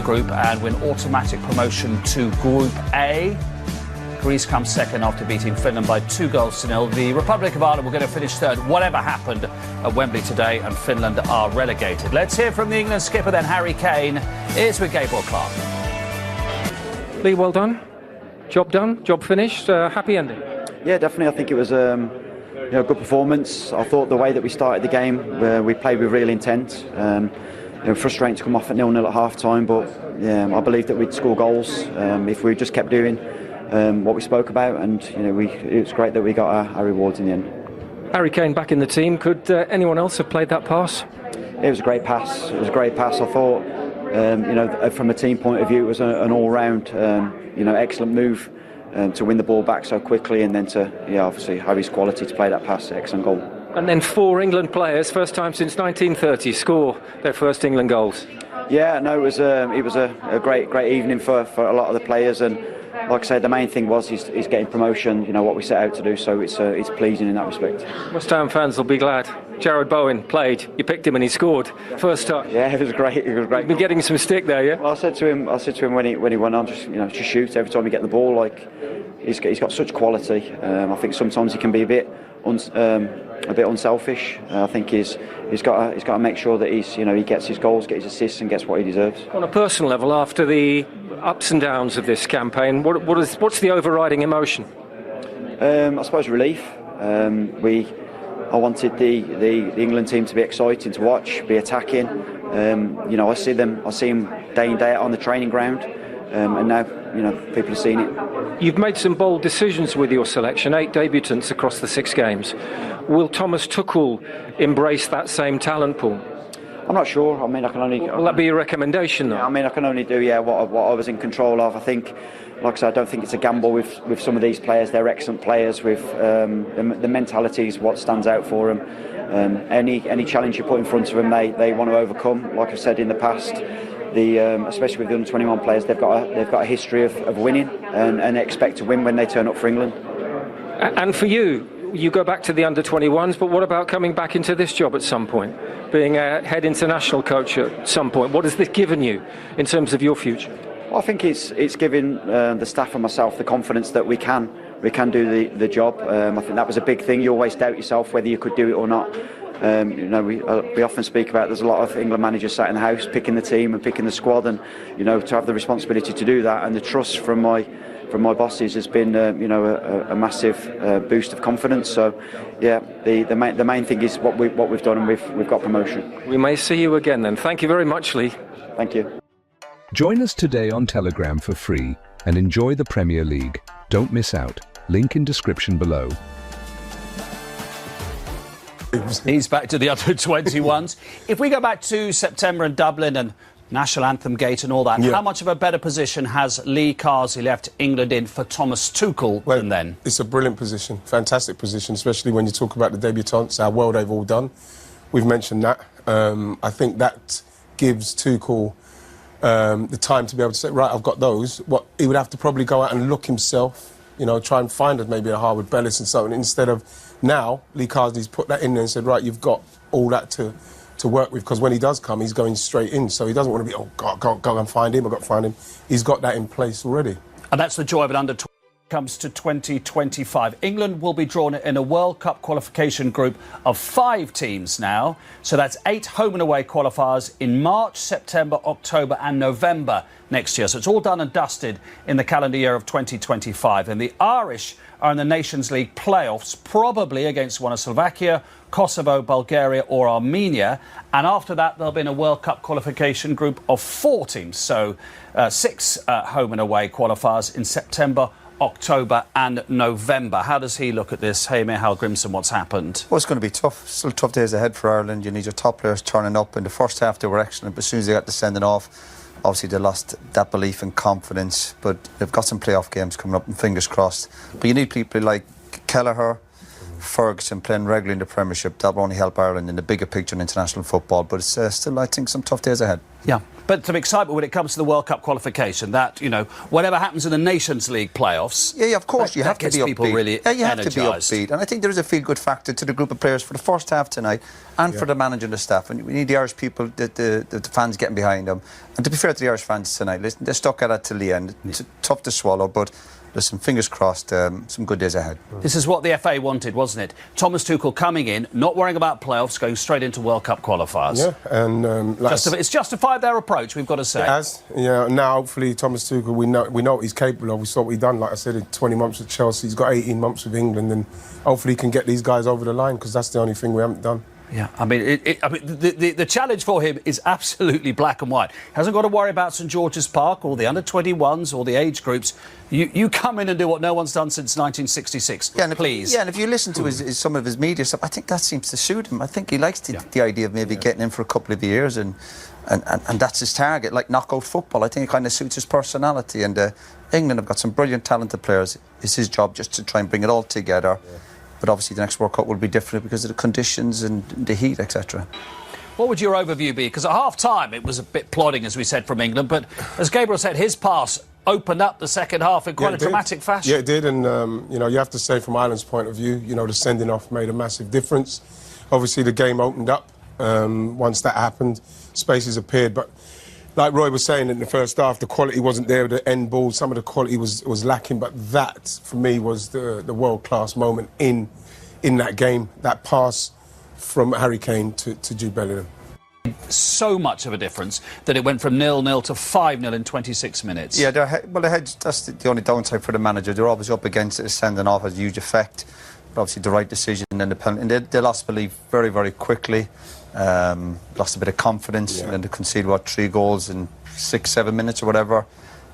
group and win automatic promotion to Group A. Greece comes second after beating Finland by 2-0. The Republic of Ireland were going to finish third, whatever happened at Wembley today, and Finland are relegated. Let's hear from the England skipper then, Harry Keane, is with Gabriel Clark. Lee, well done. Job finished. Happy ending. Yeah, definitely. I think it was a good performance. I thought the way that we started the game, we played with real intent. Frustrating to come off at 0-0 at half-time, but I believe that we'd score goals if we just kept doing what we spoke about, and it was great that we got our rewards in the end. Harry Kane back in the team. Could anyone else have played that pass? It was a great pass. I thought, from a team point of view, it was an all-round, excellent move to win the ball back so quickly, and then to obviously have his quality to play that pass, excellent goal. And then 4 England players, first time since 1930, score their first England goals. Yeah, no, it was a great evening for a lot of the players, and like I said, the main thing was he's getting promotion, what we set out to do, so it's pleasing in that respect. West Ham fans will be glad. Jared Bowen played, you picked him and he scored, first time. Yeah, it was great. You've been getting some stick there, yeah? Well, I said to him when he went on, just shoot every time you get the ball. Like he's got such quality. I think sometimes he can be a bit unselfish. I think he's got to make sure that he gets his goals, gets his assists, and gets what he deserves. On a personal level, after the ups and downs of this campaign, what's the overriding emotion? I suppose relief. I wanted the England team to be exciting to watch, be attacking. I see them day in day out on the training ground, and now people are seeing it. You've made some bold decisions with your selection, 8 debutants across the 6 games. Will Thomas Tuchel embrace that same talent pool? I'm not sure. I mean, I can only. Will that be your recommendation, though? Yeah, I mean, I can only do what I was in control of. I think, like I said, I don't think it's a gamble with some of these players. They're excellent players with the mentality is what stands out for them. Any challenge you put in front of them, they want to overcome. Like I said in the past, especially with the under-21 players, they've got a history of winning and expect to win when they turn up for England. And for you go back to the under-21s, but what about coming back into this job at some point, being a head international coach at some point? What has this given you in terms of your future? Well, I think it's given the staff and myself the confidence that we can do the job. I think that was a big thing. You always doubt yourself whether you could do it or not. We often speak about there's a lot of England managers sat in the house picking the team and picking the squad, and to have the responsibility to do that and the trust from my bosses has been a massive boost of confidence. So yeah, the main thing is what we've done, and we've got promotion. We may see you again then. Thank you very much, Lee. Thank you. Join us today on Telegram for free and enjoy the Premier League. Don't miss out. Link in description below. He's back to the under-21s. If we go back to September in Dublin and National Anthem Gate and all that, how much of a better position has Lee Carsey left England in for Thomas Tuchel than then? It's a brilliant position, fantastic position, especially when you talk about the debutants, how well they've all done. We've mentioned that. I think that gives Tuchel the time to be able to say, right, I've got those. He would have to probably go out and look himself, try and find us maybe a Harwood Bellis and so on, instead of now Lee Carsey's put that in there and said, right, you've got all that to work with, because when he does come, he's going straight in, so he doesn't want to be, oh, God, go and find him, I've got to find him. He's got that in place already. And that's the joy of an under-20 comes to 2025. England will be drawn in a World Cup qualification group of 5 teams now. So that's 8 home and away qualifiers in March, September, October and November next year. So it's all done and dusted in the calendar year of 2025. And the Irish are in the Nations League playoffs, probably against one of Slovakia, Kosovo, Bulgaria or Armenia. And after that, there'll be in a World Cup qualification group of 4 teams. So 6 home and away qualifiers in September, October and November. How does he look at this? Hey, Michal Grimson, what's happened? Well, it's going to be tough. Still tough days ahead for Ireland. You need your top players turning up. In the first half, they were excellent, but as soon as they got the sending off, obviously they lost that belief and confidence. But they've got some playoff games coming up, and fingers crossed. But you need people like Kelleher, Ferguson playing regularly in the Premiership. That will only help Ireland in the bigger picture in international football. But it's still, I think, some tough days ahead. Yeah. But some excitement when it comes to the World Cup qualification, that, you know, whatever happens in the Nations League playoffs... Yeah, of course, you have to be people upbeat. really yeah, you have energised. to be upbeat. And I think there is a feel-good factor to the group of players for the first half tonight and for the manager and the staff. And we need the Irish people, the fans getting behind them. And to be fair to the Irish fans tonight, listen, they're stuck at it till the end. It's tough to swallow, but... Listen, fingers crossed, some good days ahead. This is what the FA wanted, wasn't it? Thomas Tuchel coming in, not worrying about playoffs, going straight into World Cup qualifiers. Yeah, and it's justified their approach, we've got to say. It has. Yeah, now hopefully Thomas Tuchel, we know what he's capable of. We saw what he's done. Like I said, in 20 months with Chelsea, he's got 18 months with England, and hopefully he can get these guys over the line, because that's the only thing we haven't done. Yeah, I mean, the challenge for him is absolutely black and white. He hasn't got to worry about St George's Park or the under-21s or the age groups. You come in and do what no one's done since 1966, please. And if you listen to some of his media stuff, I think that seems to suit him. I think he likes the idea of maybe getting in for a couple of years, and that's his target, like knockout football. I think it kind of suits his personality. And England have got some brilliant, talented players. It's his job just to try and bring it all together. Yeah. But obviously the next World Cup will be different because of the conditions and the heat, etc. What would your overview be? Because at half-time it was a bit plodding, as we said, from England. But as Gabriel said, his pass opened up the second half in quite a dramatic fashion. Yeah, it did. And, you know, you have to say from Ireland's point of view, you know, the sending off made a massive difference. Obviously the game opened up once that happened. Spaces appeared. But like Roy was saying in the first half, the quality wasn't there with the end ball. Some of the quality was lacking, but that, for me, was the world-class moment in that game. That pass from Harry Kane to Jude Bellingham. So much of a difference that it went from 0-0 to 5-0 in 26 minutes. Yeah, that's the only downside for the manager. They're always up against it. Sending off has a huge effect. But obviously, the right decision and then the penalty. And they lost belief very, very quickly. Lost a bit of confidence, and then they conceded 3 goals in 6-7 minutes or whatever.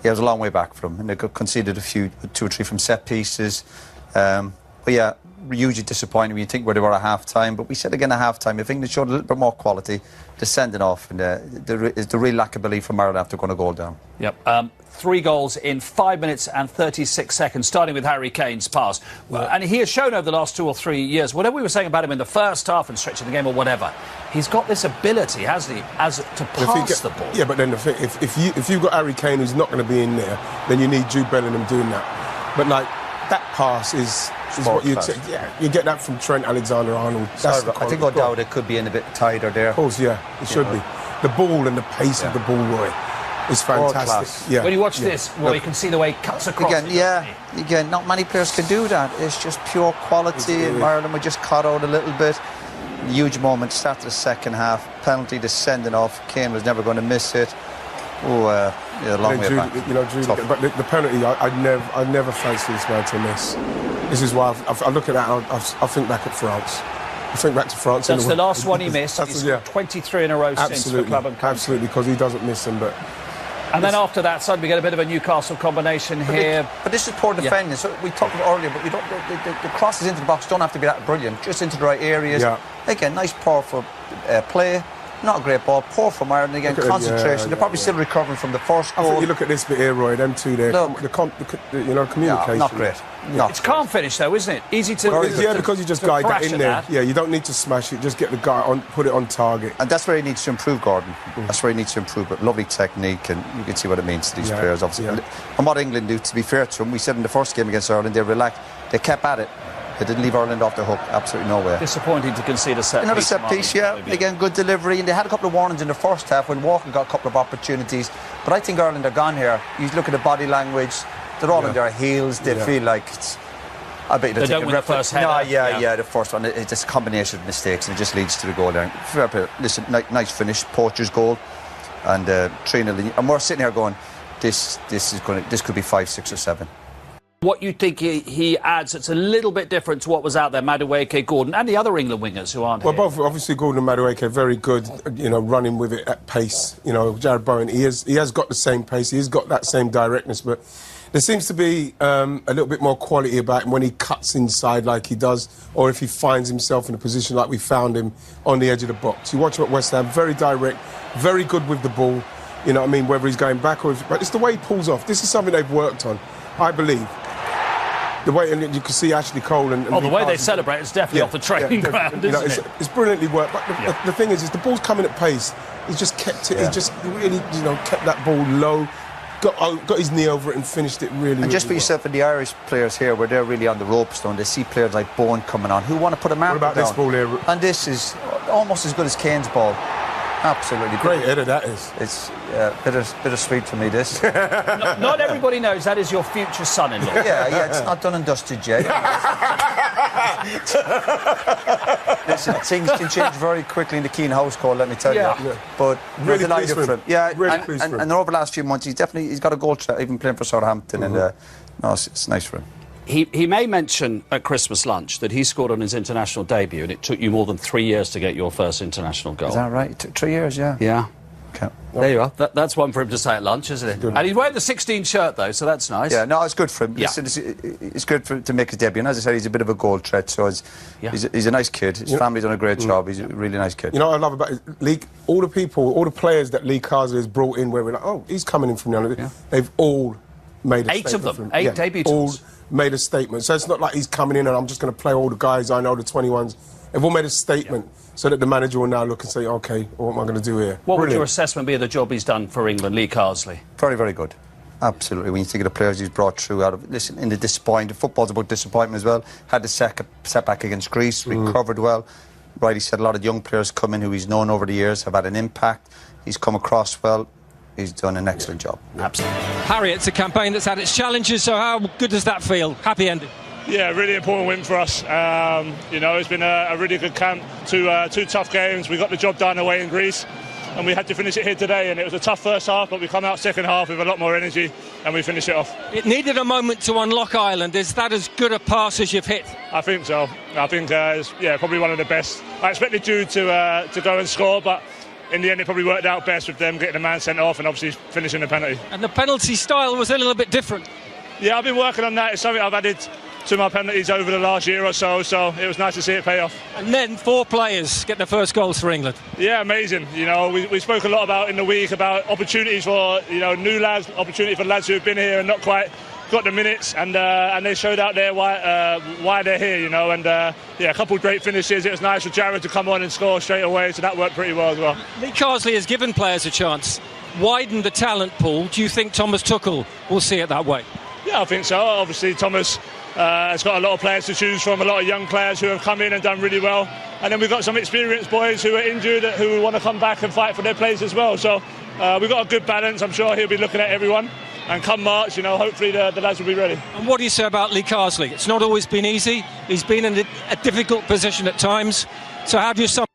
Yeah, it was a long way back from them, and they conceded 2 or 3 from set pieces. But yeah, hugely disappointing when you think where they were at half time. But we said again at half time, if England showed a little bit more quality, they're sending off, and the real lack of belief from Ireland after going a goal down. Yep. 3 goals in 5 minutes and 36 seconds, starting with Harry Kane's pass. And he has shown over the last 2 or 3 years, whatever we were saying about him in the first half and stretching the game or whatever, he's got this ability, hasn't he, to pass the ball. Yeah, but then the thing, if you've got Harry Kane who's not going to be in there, then you need Jude Bellingham doing that. But like, that pass is what you take. Yeah, you get that from Trent Alexander-Arnold. I think O'Dowd could be in a bit tighter there. Of course, yeah, it should be. The ball and the pace of the ball, Roy, is fantastic. Yeah. When you watch this, well, you can see the way he cuts across. Again, not many players can do that. It's just pure quality. Ireland were just caught out a little bit. Huge moment, start of the second half. Penalty, the sending off. Kane was never going to miss it. A long way back. You know, Jude, but the penalty, I never fancy this man to miss. This is why I look at that and I think back at France. I think back to France. That's the last one he missed. He's got 23 in a row since for club and country. Absolutely, because he doesn't miss them. And then after that, suddenly we get a bit of a Newcastle combination here. But this is poor defending. So we talked about earlier, but we don't. The crosses into the box don't have to be that brilliant. Just into the right areas. Yeah. Again, nice powerful play. Not a great ball. Poor from Ireland again. Concentration. They're probably still recovering from the first goal. I think you look at this bit here, Roy. Them two there. The communication. Not great. It's calm finish though, isn't it? Easy to. Because you just guide that in there. Yeah, you don't need to smash it. Just get the guy on, put it on target. And that's where he needs to improve, Gordon. That's where he needs to improve. But lovely technique, and you can see what it means to these players, obviously. And what England do, to be fair to them, we said in the first game against Ireland, they relaxed. They kept at it. They didn't leave Ireland off the hook, absolutely nowhere. Disappointing to concede a set piece. Another set piece, Again, good delivery. And they had a couple of warnings in the first half when Walker got a couple of opportunities. But I think Ireland are gone here. You look at the body language, they're all on their heels. They feel like it's... I bet they don't win the first header. The first one. It's just a combination of mistakes and it just leads to the goal there. Listen, nice finish, Poacher's goal. And 3-0. And we're sitting here going, this could be 5, 6 or 7. What you think he adds that's a little bit different to what was out there, Madueke, Gordon, and the other England wingers who aren't here? Both, obviously, Gordon and Madueke are very good, running with it at pace. Jared Bowen, he has got the same pace, he's got that same directness, but there seems to be a little bit more quality about him when he cuts inside like he does, or if he finds himself in a position like we found him on the edge of the box. You watch him at West Ham, very direct, very good with the ball, you know what I mean, whether he's going back or... But it's the way he pulls off. This is something they've worked on, I believe. The way, and you can see Ashley Cole and the way they celebrate, it's definitely off the training ground, isn't it? It's brilliantly worked. But the thing is the ball's coming at pace. he just kept it. He just really, kept that ball low, got his knee over it and finished it really. And just really for yourself and the Irish players here, where they're really on the ropes, though, and they see players like Bowen coming on, who want to put a marker down. What about this ball here? And this is almost as good as Kane's ball. Absolutely great header that is. It's bittersweet for me, this. Not everybody knows that is your future son-in-law. Yeah, it's not done and dusted yet. Listen, things can change very quickly in the Keane household, let me tell you. But really delighted pleased for him. Yeah, and over the last few months, he's got a goal threat, even playing for Southampton, and it's nice for him. He may mention at Christmas lunch that he scored on his international debut and it took you more than 3 years to get your first international goal. Is that right? It took 3 years, yeah. Yeah. Okay. There you are. That's one for him to say at lunch, isn't it? And he's wearing the 16 shirt, though, so that's nice. Yeah, no, it's good for him. Yeah. It's good for him to make his debut. And as I said, he's a bit of a goal threat, so he's a nice kid. His family's done a great job. He's a really nice kid. You know what I love about it? All the players that Lee Carsley has brought in, where we're like, oh, he's coming in from the under. They've all made a statement. 8 of them, for him. 8 debutants. All made a statement. So it's not like he's coming in and I'm just going to play all the guys I know, the 21s. They've all made a statement so that the manager will now look and say, OK, what am I going to do here? What would your assessment be of the job he's done for England, Lee Carsley? Very, very good. Absolutely. When you think of the players he's brought through in the disappointment, football's about disappointment as well. Had the setback against Greece, recovered well. Wright, he said a lot of young players come in who he's known over the years, have had an impact. He's come across well. He's done an excellent job. Absolutely. Harry, it's a campaign that's had its challenges, so how good does that feel? Happy ending? Yeah, really important win for us. It's been a really good camp. Two tough games. We got the job done away in Greece, and we had to finish it here today. And it was a tough first half, but we come out second half with a lot more energy, and we finish it off. It needed a moment to unlock Ireland. Is that as good a pass as you've hit? I think so. I think it's probably one of the best. I expected Jude to go and score, but in the end, it probably worked out best with them getting the man sent off and obviously finishing the penalty. And the penalty style was a little bit different. Yeah, I've been working on that. It's something I've added to my penalties over the last year or so it was nice to see it pay off. And then 4 players get their first goals for England. Yeah, amazing. We spoke a lot about in the week about opportunities for new lads, opportunity for lads who have been here and not quite got the minutes, and they showed out there why they're here, and a couple of great finishes. It was nice for Jared to come on and score straight away, so that worked pretty well as well. Lee Carsley has given players a chance, widened the talent pool. Do you think Thomas Tuchel will see it that way? Yeah, I think so. Obviously, Thomas has got a lot of players to choose from, a lot of young players who have come in and done really well. And then we've got some experienced boys who are injured who want to come back and fight for their place as well. So we've got a good balance. I'm sure he'll be looking at everyone. And come March, hopefully the lads will be ready. And what do you say about Lee Carsley? It's not always been easy. He's been in a difficult position at times. So how do you sum